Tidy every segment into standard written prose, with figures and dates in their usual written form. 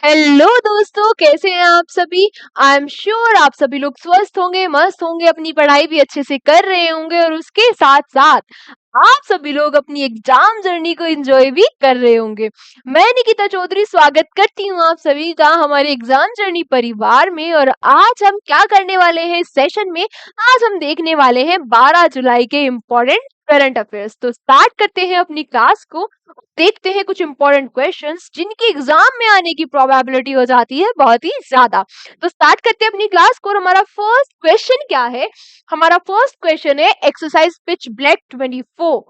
Hello दोस्तों, कैसे हैं आप सभी। आई एम श्योर आप सभी लोग स्वस्थ होंगे, मस्त होंगे, अपनी पढ़ाई भी अच्छे से कर रहे होंगे और उसके साथ साथ आप सभी लोग अपनी एग्जाम जर्नी को एंजॉय भी कर रहे होंगे। मैं निकिता चौधरी स्वागत करती हूँ आप सभी का हमारे एग्जाम जर्नी परिवार में। और आज हम क्या करने वाले हैं इस सेशन में, आज हम देखने वाले हैं 12 जुलाई के इम्पोर्टेंट करंट अफेयर्स। तो स्टार्ट करते हैं अपनी क्लास को, देखते हैं कुछ इंपॉर्टेंट क्वेश्चंस जिनकी एग्जाम में आने की प्रोबेबिलिटी हो जाती है बहुत ही ज्यादा। तो स्टार्ट करते हैं अपनी क्लास को। और हमारा फर्स्ट क्वेश्चन क्या है, हमारा फर्स्ट क्वेश्चन है exercise pitch black 24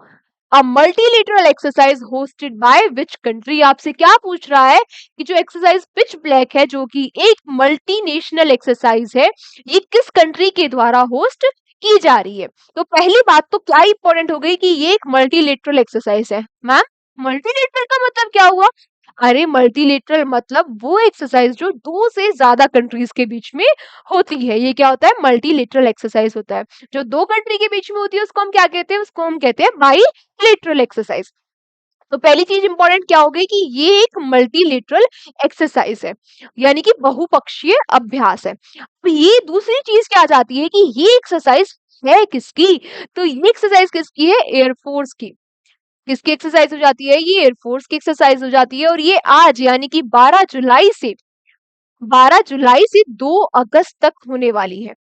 a multilateral exercise hosted by which country. आपसे क्या पूछ रहा है कि जो एक्सरसाइज पिच ब्लैक है, जो कि एक मल्टीनेशनल एक्सरसाइज है, ये किस कंट्री के द्वारा होस्ट की जा रही है। तो पहली बात तो क्या इंपॉर्टेंट हो गई कि ये एक मल्टीलेटरल एक्सरसाइज है। मैम, मल्टीलेटरल का मतलब क्या हुआ? अरे मल्टीलेटरल मतलब वो एक्सरसाइज जो दो से ज्यादा कंट्रीज के बीच में होती है, ये क्या होता है? मल्टीलेटरल एक्सरसाइज होता है। जो दो कंट्री के बीच में होती है उसको हम क्या कहते हैं? उसको हम कहते हैं बाईलेटरल एक्सरसाइज। तो पहली चीज इंपॉर्टेंट क्या हो गई कि ये एक मल्टीलेटरल एक्सरसाइज है, यानी कि बहुपक्षीय अभ्यास है। अब ये दूसरी चीज क्या जाती है कि ये एक्सरसाइज है किसकी? तो ये एक्सरसाइज किसकी है? एयरफोर्स की। किसकी एक्सरसाइज हो जाती है? ये एयरफोर्स की एक्सरसाइज हो जाती है। और ये आज यानी कि 12 जुलाई से 2 अगस्त तक होने वाली है।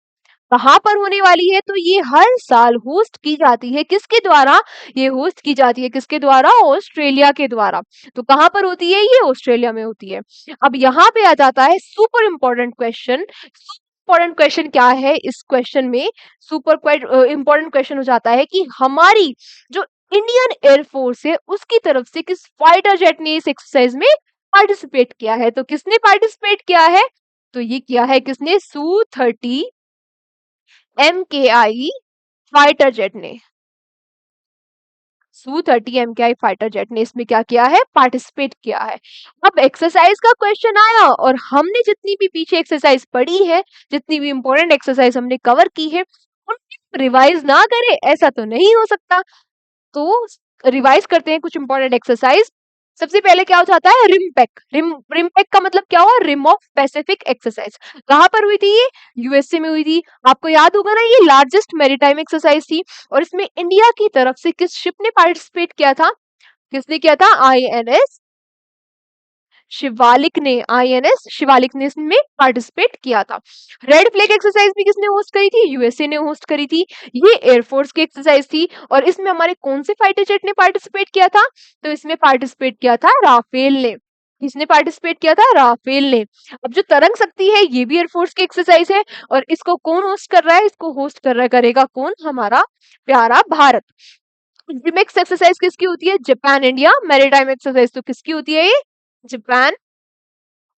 कहाँ पर होने वाली है? तो ये हर साल होस्ट की जाती है। किसके द्वारा ये होस्ट की जाती है? किसके द्वारा? ऑस्ट्रेलिया के द्वारा। तो कहाँ पर होती है? ये ऑस्ट्रेलिया में होती है। अब यहाँ पे आ जाता है super important question. Important question क्या है इस क्वेश्चन में? सुपर इंपॉर्टेंट क्वेश्चन हो जाता है कि हमारी जो इंडियन एयरफोर्स है उसकी तरफ से किस फाइटर जेट ने इस एक्सरसाइज में पार्टिसिपेट किया है। तो किसने पार्टिसिपेट किया है? तो ये किया है किसने? Su-30 MKI फाइटर जेट ने। Su-30 MKI फाइटर जेट ने इसमें क्या किया है? पार्टिसिपेट किया है। अब एक्सरसाइज का क्वेश्चन आया और हमने जितनी भी पीछे एक्सरसाइज पढ़ी है, जितनी भी इंपॉर्टेंट एक्सरसाइज हमने कवर की है, उनको रिवाइज ना करें ऐसा तो नहीं हो सकता। तो रिवाइज करते हैं कुछ इंपॉर्टेंट एक्सरसाइज। सबसे पहले क्या हो जाता है? रिमपेक। रिमपेक का मतलब क्या हुआ? Rim of Pacific exercise. कहां पर हुई थी ये? यूएसए में हुई थी। आपको याद होगा ना, ये लार्जेस्ट मैरीटाइम एक्सरसाइज थी। और इसमें इंडिया की तरफ से किस शिप ने पार्टिसिपेट किया था? किसने किया था? आईएनएस शिवालिक ने। आईएनएस शिवालिक ने इसमें पार्टिसिपेट किया था। रेड फ्लैग एक्सरसाइज भी किसने होस्ट करी थी? यूएसए ने होस्ट करी थी। ये एयरफोर्स की एक्सरसाइज थी। और इसमें हमारे कौन से फाइटर जेट ने पार्टिसिपेट किया था? तो इसमें पार्टिसिपेट किया था राफेल ने। किसने पार्टिसिपेट किया था? राफेल ने। अब जो तरंग शक्ति है ये भी एयरफोर्स की एक्सरसाइज है। और इसको कौन होस्ट कर रहा है? इसको होस्ट कर रहा करेगा कौन? हमारा प्यारा भारत। जिमेक्स एक्सरसाइज किसकी होती है? जापान इंडिया मैरीटाइम एक्सरसाइज तो किसकी होती है? ये जापान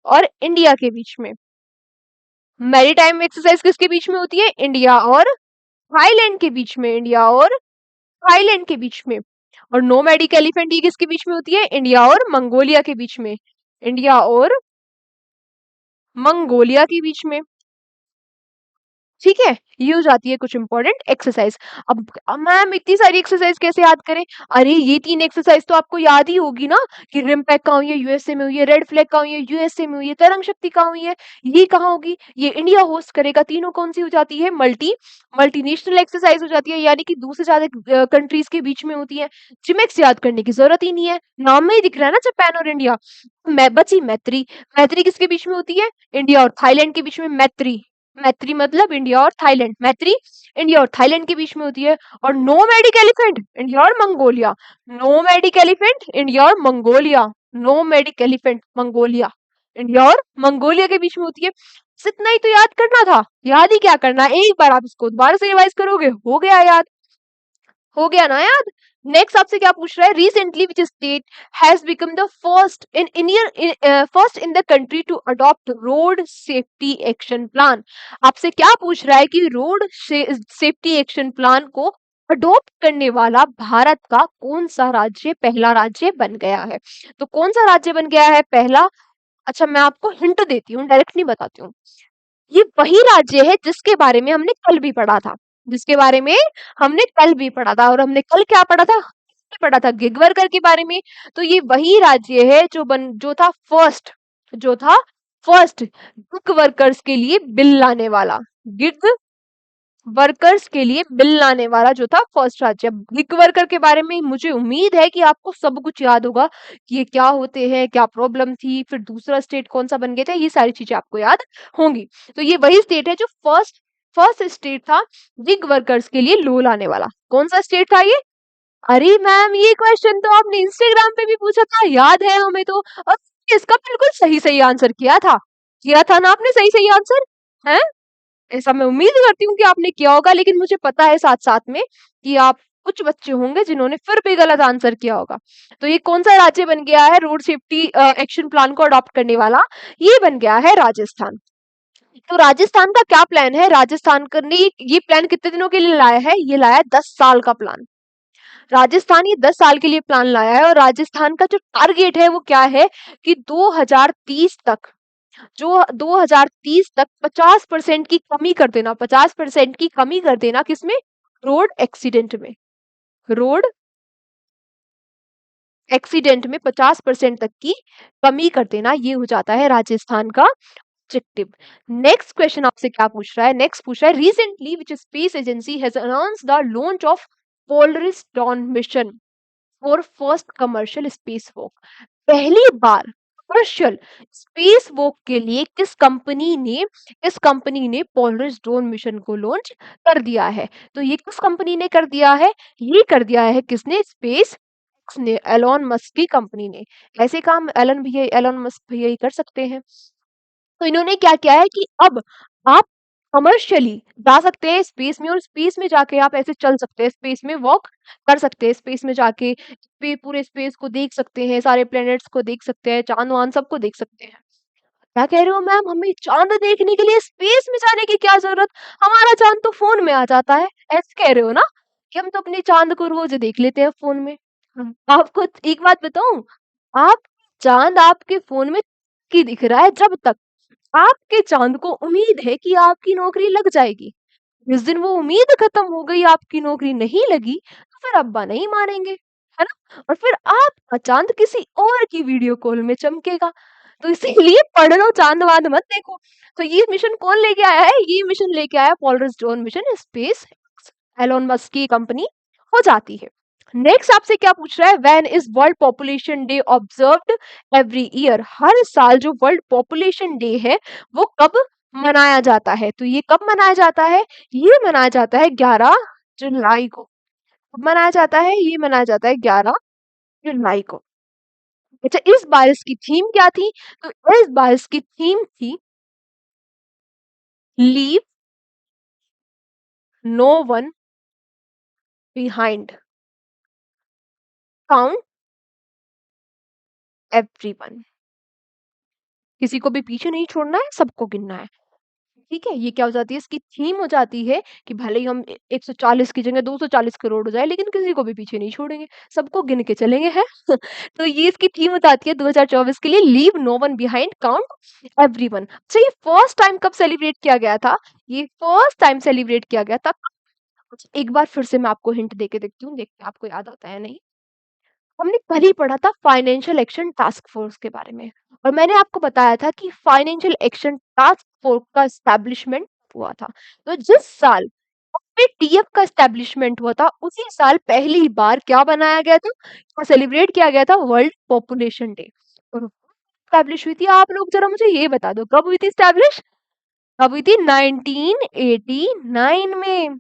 और इंडिया के बीच में। मैरीटाइम एक्सरसाइज किसके बीच में होती है? इंडिया और थाईलैंड के बीच में। इंडिया और थाईलैंड के बीच में। और नोमैडिक एलिफेंट ये किसके बीच में होती है? इंडिया और मंगोलिया के बीच में। इंडिया और मंगोलिया के बीच में। ठीक है, ये हो जाती है कुछ इंपॉर्टेंट एक्सरसाइज। अब मैम इतनी सारी एक्सरसाइज कैसे याद करें? अरे ये 3 एक्सरसाइज तो आपको याद ही होगी ना, कि रिम्पैक कहाँ हुई है? यूएसए में हुई है। रेड फ्लैग कहाँ हुई है? यूएसए में हुई है। तरंग शक्ति कहाँ हुई है? ये कहाँ होगी? ये इंडिया होस्ट करेगा। तीनों कौन सी हो जाती है? मल्टीनेशनल एक्सरसाइज हो जाती है, यानी कि 2 से ज्यादा कंट्रीज के बीच में होती है। जिमेक्स याद करने की जरूरत ही नहीं है, नाम में ही दिख रहा है ना जापान और इंडिया। मैं बची मैत्री। मैत्री किसके बीच में होती है? इंडिया और थाईलैंड के बीच में। मैत्री, मैत्री मतलब इंडिया और थाईलैंड। मैत्री इंडिया और थाईलैंड के बीच में होती है। और नोमैडिक एलिफेंट इंडिया और मंगोलिया। नोमैडिक एलिफेंट इंडिया और Mongolia. Nomadic elephant Mongolia, India और मंगोलिया के बीच में होती है। बस इतना ही तो याद करना था। याद ही क्या करना है, एक बार आप इसको दोबारा से रिवाइज करोगे, हो गया याद। हो गया ना याद। नेक्स्ट आपसे क्या पूछ रहा है? Recently which state has become the first in the country to adopt road safety action plan. आपसे क्या पूछ रहा है कि रोड सेफ्टी एक्शन प्लान को अडॉप्ट करने वाला भारत का कौन सा राज्य पहला राज्य बन गया है? तो कौन सा राज्य बन गया है पहला? अच्छा, मैं आपको हिंट देती हूँ, डायरेक्ट नहीं बताती हूँ। ये वही राज्य है जिसके बारे में हमने कल भी पढ़ा था। जिसके बारे में हमने कल भी पढ़ा था। और हमने कल क्या पढ़ा था? पढ़ा था गिग वर्कर के बारे में। तो ये वही राज्य है जो था फर्स्ट, जो था फर्स्ट गिग वर्कर्स के लिए बिल लाने वाला, गिग वर्कर्स के लिए बिल लाने वाला जो था फर्स्ट राज्य। गिग वर्कर के बारे में मुझे उम्मीद है कि आपको सब कुछ याद होगा कि ये क्या होते हैं, क्या प्रॉब्लम थी, फिर दूसरा स्टेट कौन सा बन गया था, ये सारी चीजें आपको याद होंगी। तो ये वही स्टेट है जो फर्स्ट फर्स्ट स्टेट था गिग वर्कर्स के लिए लो लाने वाला। कौन सा स्टेट था ये? अरे मैम, ये क्वेश्चन तो आपने इंस्टाग्राम पे भी पूछा था, याद है हमें तो। और इसका बिल्कुल सही सही आंसर किया था ना आपने सही सही आंसर है। ऐसा मैं उम्मीद करती हूँ कि आपने किया होगा, लेकिन मुझे पता है साथ साथ में कि आप कुछ बच्चे होंगे जिन्होंने फिर भी गलत आंसर किया होगा। तो ये कौन सा राज्य बन गया है रोड सेफ्टी एक्शन प्लान को अडॉप्ट करने वाला? ये बन गया है राजस्थान। तो राजस्थान का क्या प्लान है? राजस्थान ने ये प्लान कितने दिनों के लिए लाया है? ये लाया है 10 साल का प्लान। राजस्थान ये 10 साल के लिए प्लान लाया है, और राजस्थान का जो टारगेट है वो क्या है कि 2030 तक, जो 2030 तक 50% की कमी कर देना, 50% की कमी कर देना किसमें? रोड एक्सीडेंट में। रोड एक्सीडेंट में 50% तक की कमी कर देना, ये हो जाता है राजस्थान का ऑब्जेक्टिव। नेक्स्ट क्वेश्चन आपसे क्या पूछ रहा है? नेक्स्ट पूछ रहा है, recently which space agency has announced the launch of Polaris don mission for first commercial space walk. पहली बार कमर्शियल स्पेस वॉक के लिए किस कंपनी ने पोलरिस ड्रोन मिशन को लॉन्च कर दिया है? तो ये किस कंपनी ने कर दिया है? ये कर दिया है किसने? स्पेस ने, एलोन मस्क की कंपनी ने। ऐसे काम एलोन मस्क भैया ही कर सकते हैं। तो इन्होंने क्या किया है कि अब आप कमर्शियली जा सकते हैं स्पेस में, और स्पेस में जाके आप ऐसे चल सकते हैं, स्पेस में वॉक कर सकते हैं, स्पेस में जाके पूरे स्पेस को देख सकते हैं, सारे प्लैनेट्स को देख सकते हैं, चांद वांद सबको देख सकते हैं। क्या कह रहे हो मैम, हमें चांद देखने के लिए स्पेस में जाने की क्या जरूरत? हमारा चांद तो फोन में आ जाता है, ऐसे कह रहे हो ना? कि हम तो अपने चांद को रोज देख लेते हैं फोन में। आपको एक बात बताऊं, आप चांद आपके फोन में की दिख रहा है जब तक आपके चांद को उम्मीद है कि आपकी नौकरी लग जाएगी। जिस दिन वो उम्मीद खत्म हो गई, आपकी नौकरी नहीं लगी, तो फिर अब्बा नहीं मानेंगे, है ना? और फिर आपका चांद किसी और की वीडियो कॉल में चमकेगा। तो इसीलिए पढ़ लो, चांद वांद मत देखो। तो ये मिशन कौन लेके आया है? ये मिशन लेके आया Polaris drone mission, space Elon Musk की कंपनी हो जाती है। नेक्स्ट आपसे क्या पूछ रहा है, when is world population day observed every year? हर साल जो वर्ल्ड पॉपुलेशन डे है वो कब मनाया जाता है? तो ये कब मनाया जाता है? ये मनाया जाता है 11 जुलाई को। कब मनाया जाता है? ये मनाया जाता है 11 जुलाई को। अच्छा, इस बार इसकी थीम क्या थी? तो इस बार इसकी थीम थी leave no one behind, count everyone. किसी को भी पीछे नहीं छोड़ना है, सबको गिनना है। ठीक है, ये क्या हो जाती है? इसकी थीम हो जाती है कि भले ही हम 140 की जगह 240 करोड़ हो जाए, लेकिन किसी को भी पीछे नहीं छोड़ेंगे, सबको गिन के चलेंगे, हैं? तो ये इसकी थीम हो जाती है 2024 के लिए, leave no one behind, count everyone. अच्छा, ये फर्स्ट टाइम कब सेलिब्रेट किया गया था? ये फर्स्ट टाइम सेलिब्रेट किया गया था, अच्छा, एक बार फिर से मैं आपको हिंट देके देखती हूँ, देखते हैं आपको याद आता है नहीं। हमने कल ही पढ़ा था फाइनेंशियल एक्शन टास्क फोर्स के बारे में, और मैंने आपको बताया था कि फाइनेंशियल एक्शन टास्क फोर्स का एस्टैब्लिशमेंट हुआ था। तो जिस साल टीएफ का एस्टैब्लिशमेंट हुआ था, उसी साल पहली बार क्या बनाया गया था, क्या सेलिब्रेट किया गया था? World population day. और एस्टैब्लिश हुई थी, आप लोग जरा मुझे ये बता दो, कब हुई थी एस्टैब्लिश? कब हुई थी? 1989 में।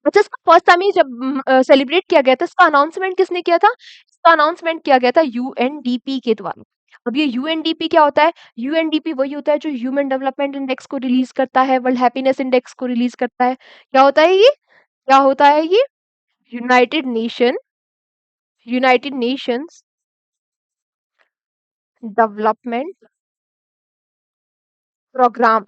अच्छा, इसका फर्स्ट टाइम ही जब सेलिब्रेट किया गया था, इसका अनाउंसमेंट किसने किया था? इसका अनाउंसमेंट किया गया था यूएनडीपी के द्वारा। अब ये यूएनडीपी क्या होता है? यूएनडीपी वही होता है जो ह्यूमन डेवलपमेंट इंडेक्स को रिलीज करता है, वर्ल्ड हैप्पीनेस इंडेक्स को रिलीज करता है। क्या होता है ये? क्या होता है ये? United Nations Development Programme.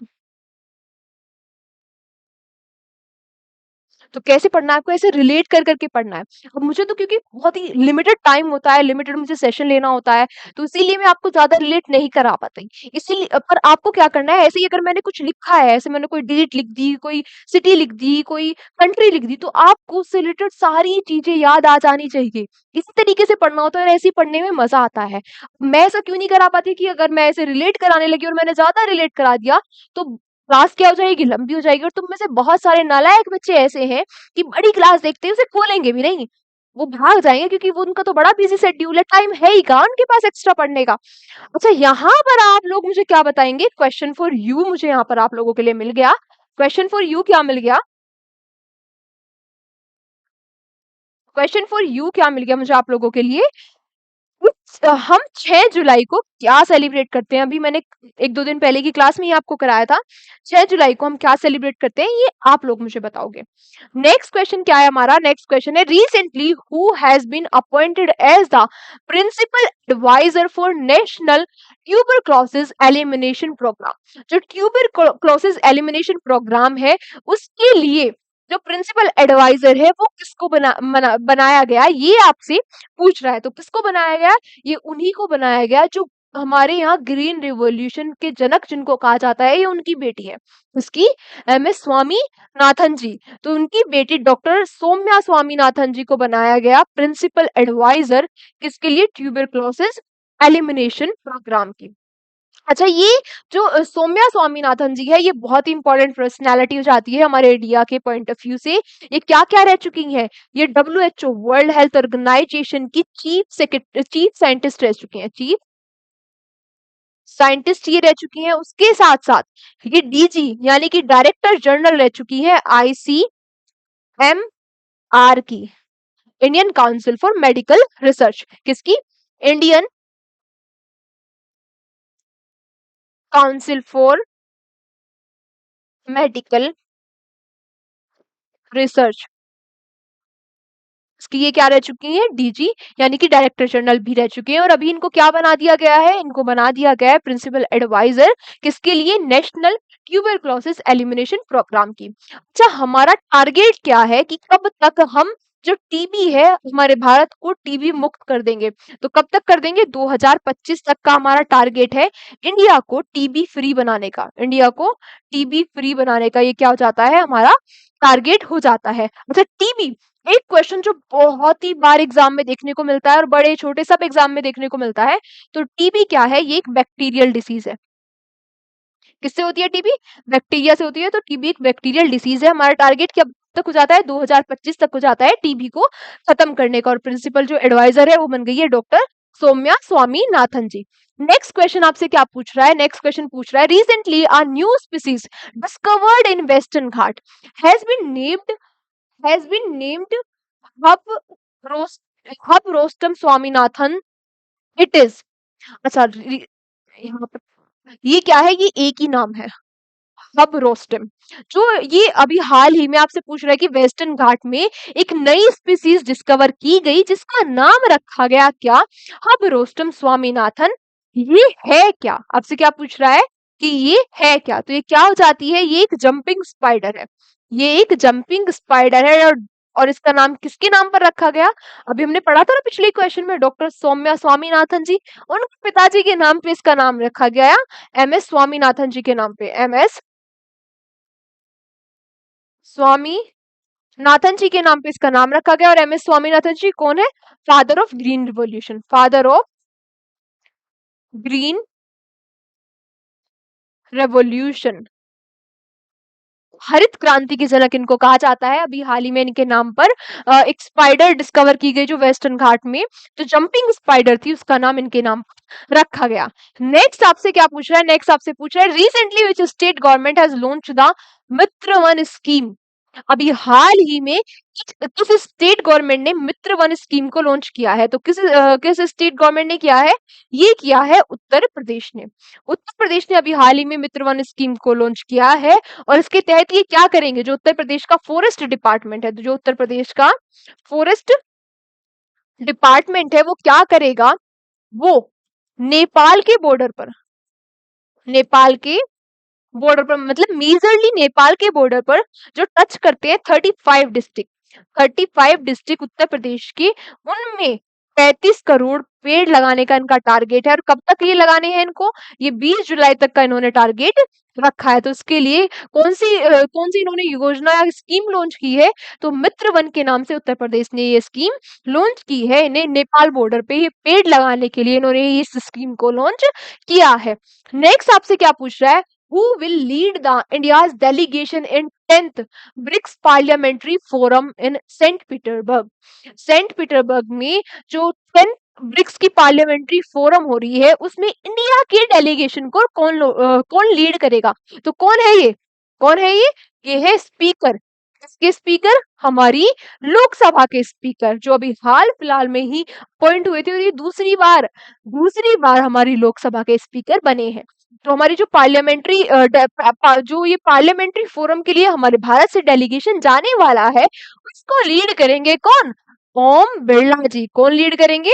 तो कैसे पढ़ना है आपको, ऐसे रिलेट कर करके पढ़ना है। अब मुझे तो क्योंकि बहुत ही लिमिटेड टाइम होता है, लिमिटेड मुझे सेशन लेना होता है, तो इसीलिए मैं आपको ज्यादा रिलेट नहीं करा पाती। इसीलिए पर आपको क्या करना है, ऐसे ही अगर मैंने कुछ लिखा है, ऐसे मैंने कोई डेट लिख दी, कोई सिटी लिख दी, कोई कंट्री लिख दी, तो आपको उससे रिलेटेड सारी चीजें याद आ जानी चाहिए। इसी तरीके से पढ़ना होता है और ऐसे ही पढ़ने में मजा आता है। मैं ऐसा क्यों नहीं करा पाती कि अगर मैं ऐसे रिलेट कराने लगी और मैंने ज्यादा रिलेट करा दिया तो क्लास क्या हो जाएगी, लंबी हो जाएगी, और तुम में से बहुत सारे नालायक बच्चे ऐसे हैं कि बड़ी क्लास देखते ही उसे खोलेंगे भी नहीं, वो भाग जाएंगे, क्योंकि वो उनका तो बड़ा बिजी शेड्यूल है, टाइम है ही कहाँ उनके पास एक्स्ट्रा पढ़ने का। अच्छा, यहाँ पर आप लोग मुझे क्या बताएंगे, क्वेश्चन फॉर यू मुझे यहाँ पर आप लोगों के लिए मिल गया। क्वेश्चन फॉर यू क्या मिल गया, क्वेश्चन फॉर यू क्या मिल गया मुझे आप लोगों के लिए। हम 6 जुलाई को क्या सेलिब्रेट करते हैं, अभी मैंने 1-2 दिन पहले की क्लास में ही आपको कराया था। 6 जुलाई को हम क्या सेलिब्रेट करते हैं, ये आप लोग मुझे बताओगे। नेक्स्ट क्वेश्चन क्या है हमारा, नेक्स्ट क्वेश्चन है, recently who has been appointed as the principal adviser for national tuberculosis elimination programme. जो ट्यूबरक्लोसिस एलिमिनेशन प्रोग्राम है, उसके लिए जो प्रिंसिपल एडवाइजर है वो किसको बनाया गया, ये आपसे पूछ रहा है। तो किसको बनाया गया, ये उन्हीं को बनाया गया जो हमारे यहाँ ग्रीन रिवॉल्यूशन के जनक जिनको कहा जाता है, ये उनकी बेटी है, उसकी MS स्वामीनाथन जी। तो उनकी बेटी डॉक्टर सौम्या स्वामीनाथन जी को बनाया गया प्रिंसिपल एडवाइजर, किसके लिए, ट्यूबरक्लोसिस एलिमिनेशन प्रोग्राम की। अच्छा, ये जो सौम्या स्वामीनाथन जी है, ये बहुत ही इंपॉर्टेंट पर्सनैलिटी हो जाती है हमारे इंडिया के पॉइंट ऑफ व्यू से। ये क्या क्या रह चुकी हैं, ये WHO वर्ल्ड हेल्थ ऑर्गेनाइजेशन की चीफ साइंटिस्ट रह चुकी हैं, चीफ साइंटिस्ट ये रह चुकी हैं। उसके साथ साथ ये DG यानी कि डायरेक्टर जनरल रह चुकी है ICMR की, Indian council for medical research, किसकी, Indian council for medical research, इसकी ये क्या रह चुकी हैं, DG यानी कि डायरेक्टर जनरल भी रह चुके हैं। और अभी इनको क्या बना दिया गया है, इनको बना दिया गया है प्रिंसिपल एडवाइजर, किसके लिए, नेशनल ट्यूबरक्लोसिस एलिमिनेशन प्रोग्राम की। अच्छा, हमारा टारगेट क्या है कि कब तक हम जो टीबी है हमारे भारत को टीबी मुक्त कर देंगे, तो कब तक कर देंगे, 2025 तक का हमारा टारगेट है इंडिया को टीबी फ्री बनाने का, इंडिया को टीबी फ्री बनाने का, ये क्या हो जाता है हमारा टारगेट हो जाता है। अच्छा, टीबी एक क्वेश्चन जो बहुत ही बार एग्जाम में देखने को मिलता है और बड़े छोटे सब एग्जाम में देखने को मिलता है, तो टीबी क्या है, ये एक बैक्टीरियल डिसीज है। किससे होती है टीबी, बैक्टीरिया से होती है। तो टीबी एक बैक्टीरियल डिसीज है। हमारा टारगेट कब तक हो जाता है, 2025 तक हो जाता है टीबी को खत्म करने का। और प्रिंसिपल जो एडवाइजर है वो बन गई है डॉक्टर सौम्या स्वामीनाथन जी। नेक्स्ट क्वेश्चन आपसे क्या पूछ रहा है, नेक्स्ट क्वेश्चन पूछ रहा है, recently a new species discovered in western Ghat has been named हब रोस्ट हब रोस्टम स्वामीनाथन इट इज। अच्छा, यहाँ पर ये क्या है, ये एक ही नाम है, हब रोस्टम। जो ये अभी हाल ही में आपसे पूछ रहा है कि वेस्टर्न घाट में एक नई स्पीसीज डिस्कवर की गई जिसका नाम रखा गया क्या, हब रोस्टम स्वामीनाथन। ये है क्या, आपसे क्या पूछ रहा है कि ये है क्या, तो ये क्या हो जाती है, ये एक जंपिंग स्पाइडर है, ये एक जंपिंग स्पाइडर है। और इसका नाम किसके नाम पर रखा गया, अभी हमने पढ़ा था ना पिछले क्वेश्चन में, डॉक्टर सौम्या स्वामीनाथन जी, उनके पिताजी के नाम पे इसका नाम रखा गया, MS स्वामीनाथन जी के नाम पे, MS स्वामीनाथन जी के नाम पे इसका नाम रखा गया। और MS स्वामीनाथन जी कौन है, father of green revolution, father of green revolution, हरित क्रांति की जनक इनको कहा जाता है। अभी हाल ही में इनके नाम पर एक स्पाइडर डिस्कवर की गई जो वेस्टर्न घाट में, जो जंपिंग स्पाइडर थी, उसका नाम इनके नाम रखा गया। नेक्स्ट आपसे क्या पूछ रहा है, नेक्स्ट आपसे पूछ रहा है, recently which state government has launch the Mitra one scheme. अभी हाल ही में किस स्टेट गवर्नमेंट ने मित्र वन स्कीम को लॉन्च किया है, तो किस स्टेट गवर्नमेंट ने किया है, ये किया है उत्तर प्रदेश ने। उत्तर प्रदेश ने अभी हाल ही में मित्र वन स्कीम को लॉन्च किया है। और इसके तहत ये क्या करेंगे, जो उत्तर प्रदेश का फॉरेस्ट डिपार्टमेंट है, तो जो उत्तर प्रदेश का फॉरेस्ट डिपार्टमेंट है वो क्या करेगा, वो नेपाल के बॉर्डर पर, नेपाल के बॉर्डर पर, मतलब मेजरली नेपाल के बॉर्डर पर जो टच करते हैं 35 डिस्ट्रिक्ट, 35 डिस्ट्रिक्ट उत्तर प्रदेश के, उनमें 35 करोड़ पेड़ लगाने का इनका टारगेट है। और कब तक ये लगाने हैं इनको? ये 20 जुलाई तक का इन्होंने टारगेट रखा है। तो इसके लिए कौन सी इन्होंने योजना या स्कीम लॉन्च की है? तो मित्र वन के नाम से उत्तर प्रदेश ने ये स्कीम लॉन्च की है। इन्हें नेपाल बॉर्डर पे ये पेड़ लगाने के लिए इन्होंने इस स्कीम को लॉन्च किया है। नेक्स्ट आपसे क्या पूछ रहा है? Who will lead the India's delegation in 10th BRICS parliamentary forum in Saint Petersburg? Saint Petersburg में जो 10th ब्रिक्स की पार्लियामेंट्री फोरम हो रही है, उसमें इंडिया के डेलीगेशन को कौन लीड करेगा? तो कौन है ये? कौन है ये? ये है स्पीकर। किसके स्पीकर? हमारी लोकसभा के स्पीकर, जो अभी हाल फिलहाल में ही अपॉइंट हुए थे, और ये दूसरी बार हमारी लोकसभा के स्पीकर बने हैं। तो हमारी जो पार्लियामेंट्री फोरम के लिए हमारे भारत से डेलीगेशन जाने वाला है, उसको लीड करेंगे कौन? ओम बिरला जी। कौन लीड करेंगे?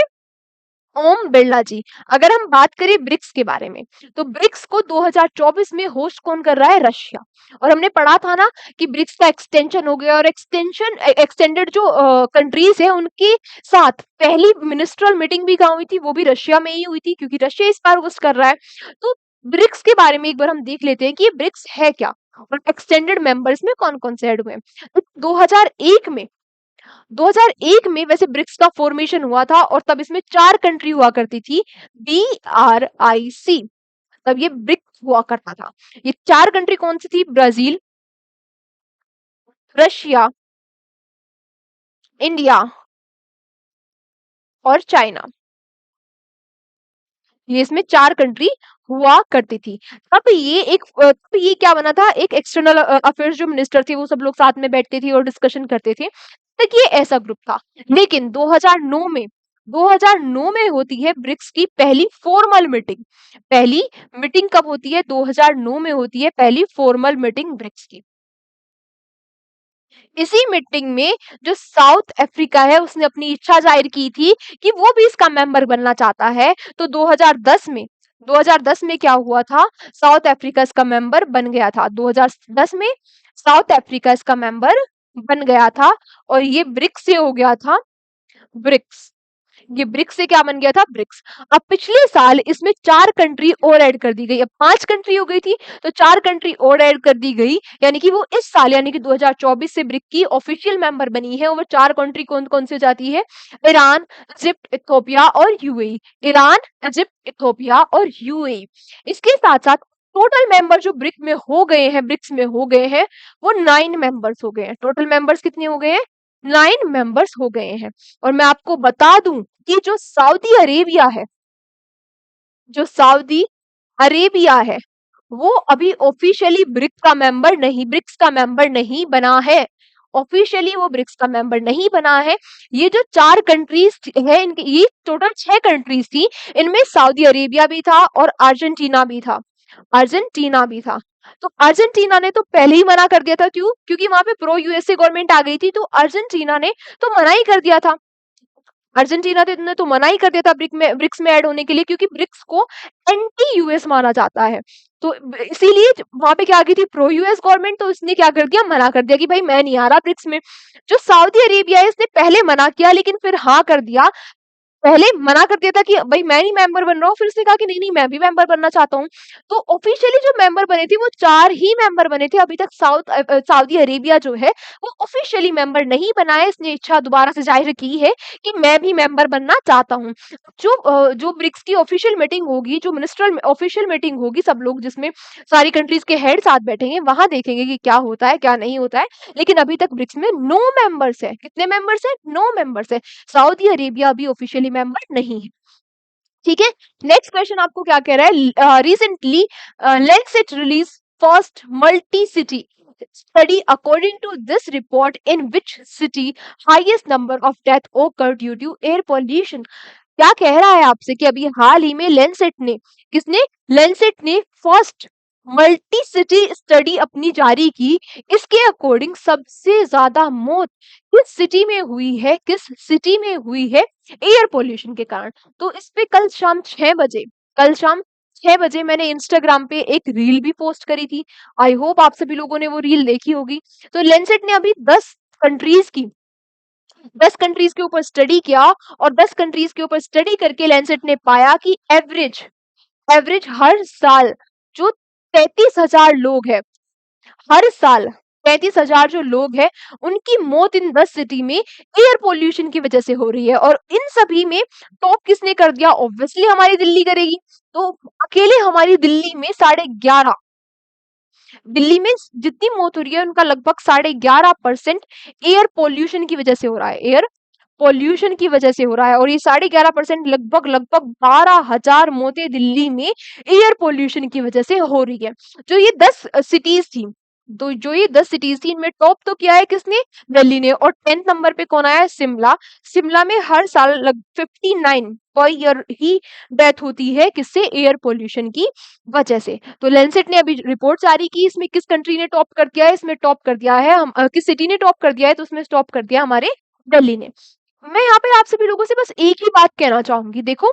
ओम बिरला जी। अगर हम बात करें ब्रिक्स के बारे में, तो ब्रिक्स को 2024 में होस्ट कौन कर रहा है? रशिया। और हमने पढ़ा था ना कि ब्रिक्स का एक्सटेंशन हो गया, और एक्सटेंडेड जो कंट्रीज है उनके साथ पहली मिनिस्ट्रल मीटिंग भी कहाँ हुई थी? वो भी रशिया में ही हुई थी, क्योंकि रशिया इस बार होस्ट कर रहा है। तो ब्रिक्स के बारे में एक बार हम देख लेते हैं कि ये ब्रिक्स है क्या, और एक्सटेंडेड मेंबर्स में कौन कौन से ऐड हुए हैं। तो 2001 में वैसे ब्रिक्स का फॉर्मेशन हुआ था, और तब इसमें 4 कंट्री हुआ करती थी, BRIC। तब ये ब्रिक्स हुआ करता था। ये 4 कंट्री कौन सी थी? ब्राजील, रशिया, इंडिया और चाइना। ये इसमें 4 कंट्री हुआ करती थी। तब ये क्या बना था? एक एक्सटर्नल अफेयर्स जो मिनिस्टर थे वो सब लोग साथ में बैठते थे और डिस्कशन करते थे। तक ये ऐसा ग्रुप था। लेकिन 2009 में होती है ब्रिक्स की पहली फॉर्मल मीटिंग। पहली मीटिंग कब होती है? 2009 में होती है पहली फॉर्मल मीटिंग ब्रिक्स की। इसी मीटिंग में जो साउथ अफ्रीका है, उसने अपनी इच्छा जाहिर की थी कि वो भी इसका मेंबर बनना चाहता है। तो 2010 में क्या हुआ था? साउथ अफ्रीका इसका मेंबर बन गया था। 2010 में साउथ अफ्रीका इसका मेंबर बन गया था, और ये ब्रिक्स से हो गया था ब्रिक्स। ये ब्रिक्स से क्या बन गया था? ब्रिक्स। अब पिछले साल इसमें 4 कंट्री और ऐड कर दी गई। अब 5 कंट्री हो गई थी, तो 4 कंट्री और ऐड कर दी गई, यानी कि वो इस साल यानी कि 2024 से ब्रिक्स की ऑफिशियल मेंबर बनी है। और वो 4 कंट्री कौन कौन से जाती है? ईरान, इजिप्ट, इथियोपिया और यूएई। ईरान, इजिप्ट, इथियोपिया और यूएई। इसके साथ साथ टोटल मेंबर जो ब्रिक्स में हो गए हैं, वो 9 मेंबर्स हो गए हैं। टोटल मेंबर्स कितने हो गए हैं? 9 मेंबर्स हो गए हैं। और मैं आपको बता दूं कि जो सऊदी अरेबिया है, वो अभी ऑफिशियली ब्रिक्स का मेंबर नहीं बना है। ऑफिशियली वो ब्रिक्स का मेंबर नहीं बना है। ये जो 4 कंट्रीज है, इनके ये टोटल 6 कंट्रीज थी। इनमें सऊदी अरेबिया भी था और अर्जेंटीना भी था। तो अर्जेंटीना ने तो पहले ही मना कर दिया था। क्यों? क्योंकि वहां पे प्रो यूएसए गवर्नमेंट आ गई थी, तो अर्जेंटीना ने तो मना ही कर दिया था। अर्जेंटीना ने तो मना ही कर दिया था ब्रिक्स में ऐड होने के लिए, क्योंकि ब्रिक्स को एंटी यूएस माना जाता है। तो इसीलिए वहां पे क्या आ गई थी? Pro US government. तो इसने क्या कर दिया? मना कर दिया कि भाई मैं नहीं आ रहा ब्रिक्स में। जो सऊदी अरेबिया है, इसने पहले मना किया, लेकिन फिर हाँ कर दिया। पहले मना कर दिया था कि भाई मैं नहीं मेंबर बन रहा हूँ, फिर उसने कहा कि नहीं नहीं मैं भी मेंबर बनना चाहता हूँ। तो ऑफिशियली जो मेंबर बने थे वो 4 ही मेंबर बने थे। अभी तक सऊदी अरेबिया जो है वो ऑफिशियली मेंबर नहीं बना है। इसने इच्छा दोबारा से जाहिर की है कि मैं भी मेंबर बनना चाहता हूँ। जो ब्रिक्स की ऑफिशियल मीटिंग होगी, जो मिनिस्ट्रल ऑफिशियल मीटिंग होगी, सब लोग जिसमें सारी कंट्रीज के हेड साथ बैठेंगे, वहां देखेंगे कि क्या होता है क्या नहीं होता है। लेकिन अभी तक ब्रिक्स में 9 मेंबर्स है। कितने मेंबर्स है? 9 मेंबर्स है। सऊदी अरेबिया अभी ऑफिशियली मेंबर नहीं है। ठीक है। नेक्स्ट क्वेश्चन आपको क्या कह रहा है? Recently Lancet release first multi city study according to this report in which city highest number of death occur due to air pollution. क्या कह रहा है आपसे कि अभी हाल ही में लैंसेट ने फर्स्ट मल्टी सिटी स्टडी अपनी जारी की। इसके अकॉर्डिंग सबसे ज्यादा मौत किस सिटी में हुई है एयर पोल्यूशन के कारण। तो इस पे कल शाम 6 बजे 6 बजे मैंने इंस्टाग्राम पे एक रील भी पोस्ट करी थी। आई होप आप सभी लोगों ने वो रील देखी होगी। तो लैंसेट ने अभी 10 कंट्रीज के ऊपर स्टडी किया, और 10 कंट्रीज के ऊपर स्टडी करके लैंसेट ने पाया कि एवरेज एवरेज हर साल जो 33,000 लोग हैं, हर साल 33,000 जो लोग हैं, उनकी मौत इन 10 सिटी में एयर पोल्यूशन की वजह से हो रही है। और इन सभी में टॉप किसने कर दिया? ऑब्वियसली हमारी दिल्ली करेगी। तो अकेले हमारी दिल्ली में 11.5, दिल्ली में जितनी मौत हो रही है उनका लगभग 11.5% एयर पोल्यूशन की वजह से हो रहा है, एयर पॉल्यूशन की वजह से हो रहा है। और ये 11.5% लगभग लगभग 12,000 मौतें दिल्ली में एयर पोल्यूशन की वजह से हो रही है। जो ये 10 सिटीज थी, तो जो ये 10 सिटीज थी, इनमें टॉप तो किया है किसने? दिल्ली ने। और 10th नंबर पे कौन आया है? शिमला। शिमला में हर साल 59 पर ईयर ही डेथ होती है, किससे? एयर पोल्यूशन की वजह से। तो लैंसेट ने अभी रिपोर्ट जारी की, इसमें किस कंट्री ने टॉप कर दिया है? इसमें टॉप कर दिया है किस सिटी ने टॉप कर दिया है? तो उसमें टॉप कर दिया हमारे दिल्ली ने। मैं यहाँ पे आप सभी लोगों से बस एक ही बात कहना चाहूंगी, देखो,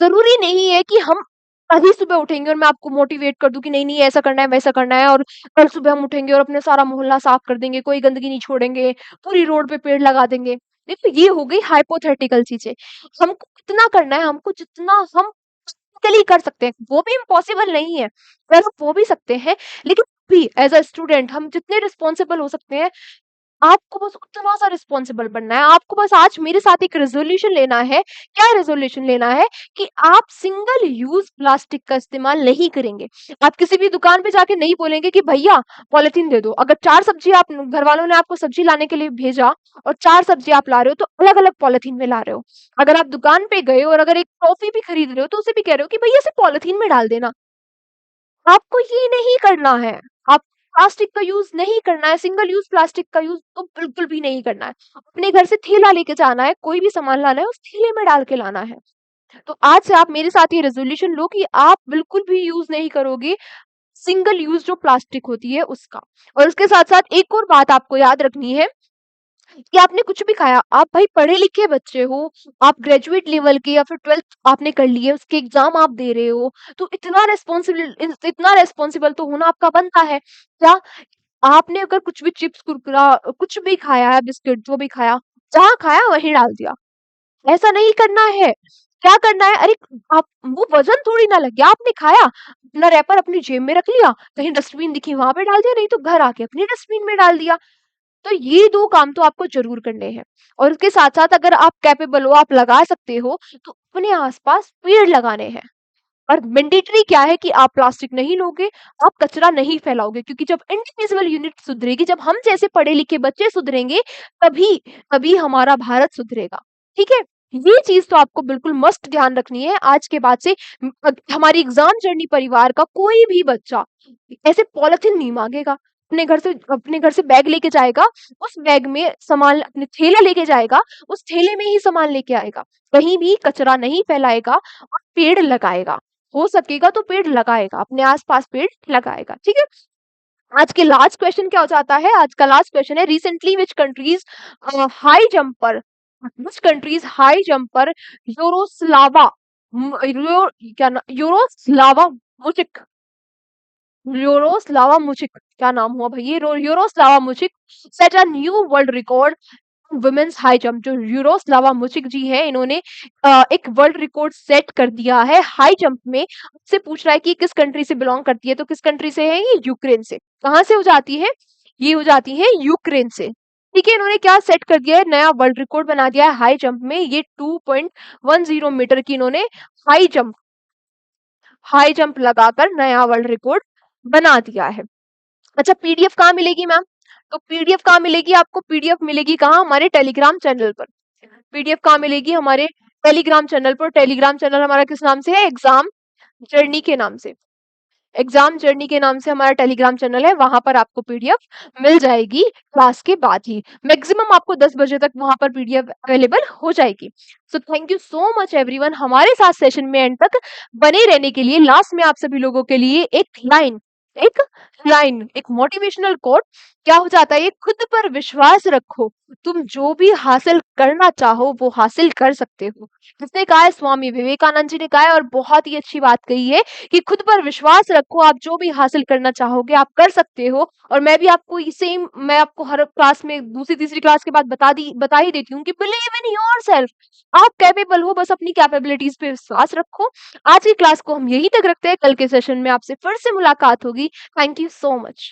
जरूरी नहीं है कि हम कल ही सुबह उठेंगे और मैं आपको मोटिवेट कर दूं कि नहीं नहीं ऐसा करना है वैसा करना है, और कल सुबह हम उठेंगे और अपने सारा मोहल्ला साफ कर देंगे, कोई गंदगी नहीं छोड़ेंगे, पूरी रोड पे पेड़ लगा देंगे। देखो, ये हो गई हाइपोथेटिकल चीजें। हमको कितना करना है, हमको जितना हम practically कर सकते हैं, वो भी इम्पॉसिबल नहीं है, पर हम वो भी सकते हैं। लेकिन भी एज अ स्टूडेंट हम जितने रिस्पॉन्सिबल हो सकते हैं, आपको बस उतना सा रिस्पॉन्सिबल बनना है। आपको बस आज मेरे साथ एक रेजोल्यूशन लेना है। क्या रेजोल्यूशन लेना है? कि आप सिंगल यूज प्लास्टिक का इस्तेमाल नहीं करेंगे। आप किसी भी दुकान पे जाके नहीं बोलेंगे कि भैया पॉलिथीन दे दो। अगर 4 सब्जी आप घर वालों ने आपको सब्जी लाने के लिए भेजा और 4 सब्जी आप ला रहे हो, तो अलग अलग पॉलिथीन में ला रहे हो। अगर आप दुकान पे गए और अगर एक टॉफी भी खरीद रहे हो, तो उसे भी कह रहे हो कि भैया इसे पॉलिथीन में डाल देना। आपको ये नहीं करना है। आप प्लास्टिक का यूज नहीं करना है, सिंगल यूज प्लास्टिक का यूज तो बिल्कुल भी नहीं करना है। अपने घर से थैला लेके जाना है, कोई भी सामान लाना है उस थैले में डाल के लाना है। तो आज से आप मेरे साथ ये रेजोल्यूशन लो कि आप बिल्कुल भी यूज नहीं करोगे सिंगल यूज जो प्लास्टिक होती है उसका। और उसके साथ साथ एक और बात आपको याद रखनी है कि आपने कुछ भी खाया, आप भाई पढ़े लिखे बच्चे हो, आप ग्रेजुएट लेवल के या फिर 12th आपने कर लिए, उसके एग्जाम आप दे रहे हो, तो इतना रेस्पॉन्सिबल तो होना आपका बनता है। क्या आपने अगर कुछ भी चिप्स कुरकुरा कुछ भी खाया है, बिस्किट जो भी खाया, जहाँ खाया वहीं डाल दिया? ऐसा नहीं करना है। क्या करना है? अरे, आप वो वजन थोड़ी ना लग गया, आपने खाया, अपना रैपर अपनी जेब में रख लिया, कहीं डस्टबिन दिखी वहां पे डाल दिया, नहीं तो घर आके अपनी डस्टबिन में डाल दिया। तो ये 2 काम तो आपको ज़रूर करने हैं। और उसके साथ-साथ अगर आप कैपेबल हो, आप लगा सकते हो, तो अपने आस-पास पेड़ लगाने हैं। और मैंडेटरी क्या है कि आप प्लास्टिक नहीं लोगे, आप कचरा नहीं फैलाओगे, क्योंकि जब इंडिविजुअल यूनिट सुधरेगी, जब हम जैसे पढ़े-लिखे बच्चे सुधरेंगे, तभी तभी हमारा भारत सुधरेगा। ठीक है? ये चीज़ तो आपको बिल्कुल मस्ट ध्यान रखनी है। आज के बाद से हमारी एग्ज़ाम जर्नी परिवार का कोई भी बच्चा ऐसे पॉलिथीन नहीं माँगेगा। अपने घर से बैग लेके जाएगा, उस बैग में सामान, अपने थैला लेके जाएगा, उस थैले में ही सामान लेके आएगा। कहीं भी कचरा नहीं फैलाएगा और पेड़ लगाएगा। हो सकेगा तो पेड़ लगाएगा, अपने आस-पास पेड़ लगाएगा, ठीक है? आज के लास्ट क्वेश्चन क्या हो जाता है? आज का लास्ट क्वेश्चन है, recently which countries high jump पर यूरोस्लावा म यूरो क्या ना यूरोस्लावा मुझिक यूरोस्लावा मुझिक क्या नाम हुआ भाई ये? Yaroslava Mahuchikh set a new world record women's high jump. जो यूरोस्लावा मुझिक जी है, इन्होंने एक वर्ल्ड रिकॉर्ड सेट कर दिया है हाई जंप में। आपसे पूछ रहा है कि किस कंट्री से बिलोंग करती है, तो किस कंट्री से है ये? यूक्रेन से। कहाँ से हो जाती है? ये हो जाती है यूक्रेन से। ठीक है, इन्होंने क्या सेट कर दिया है? नया वर्ल्ड रिकॉर्ड बना दिया है हाई जंप में। ये 2.10 मीटर की इन्होंने हाई जंप हाई जंप लगाकर नया वर्ल्ड रिकॉर्ड बना दिया है। अच्छा, पीडीएफ कहाँ मिलेगी मैम? तो पीडीएफ कहाँ मिलेगी आपको? पीडीएफ मिलेगी कहाँ? हमारे टेलीग्राम चैनल पर। पीडीएफ कहाँ मिलेगी? हमारे टेलीग्राम चैनल पर। टेलीग्राम चैनल हमारा किस नाम से है? एग्जाम जर्नी के नाम से। एग्जाम जर्नी के नाम से हमारा टेलीग्राम चैनल है, वहां पर आपको पीडीएफ मिल जाएगी क्लास के बाद ही। मैक्सिमम आपको 10 बजे तक वहां पर पीडीएफ अवेलेबल हो जाएगी। So thank you so much everyone, हमारे साथ सेशन में एंड तक बने रहने के लिए। लास्ट में आप सभी लोगों के लिए एक लाइन, एक मोटिवेशनल कोट क्या हो जाता है ये, खुद पर विश्वास रखो, तुम जो भी हासिल करना चाहो वो हासिल कर सकते हो। किसने कहा है? स्वामी विवेकानंद जी ने कहा है, और बहुत ही अच्छी बात कही है कि खुद पर विश्वास रखो, आप जो भी हासिल करना चाहोगे आप कर सकते हो। और मैं भी आपको ये सेम, मैं आपको हर क्लास में दूसरी तीसरी क्लास के बाद बता ही देती हूँ कि बिलीव इन योरसेल्फ, आप कैपेबल हो, बस अपनी कैपेबिलिटीज पे विश्वास रखो। आज की क्लास को हम यहीं तक रखते हैं, कल के सेशन में आपसे फिर से मुलाकात होगी। Thank you so much.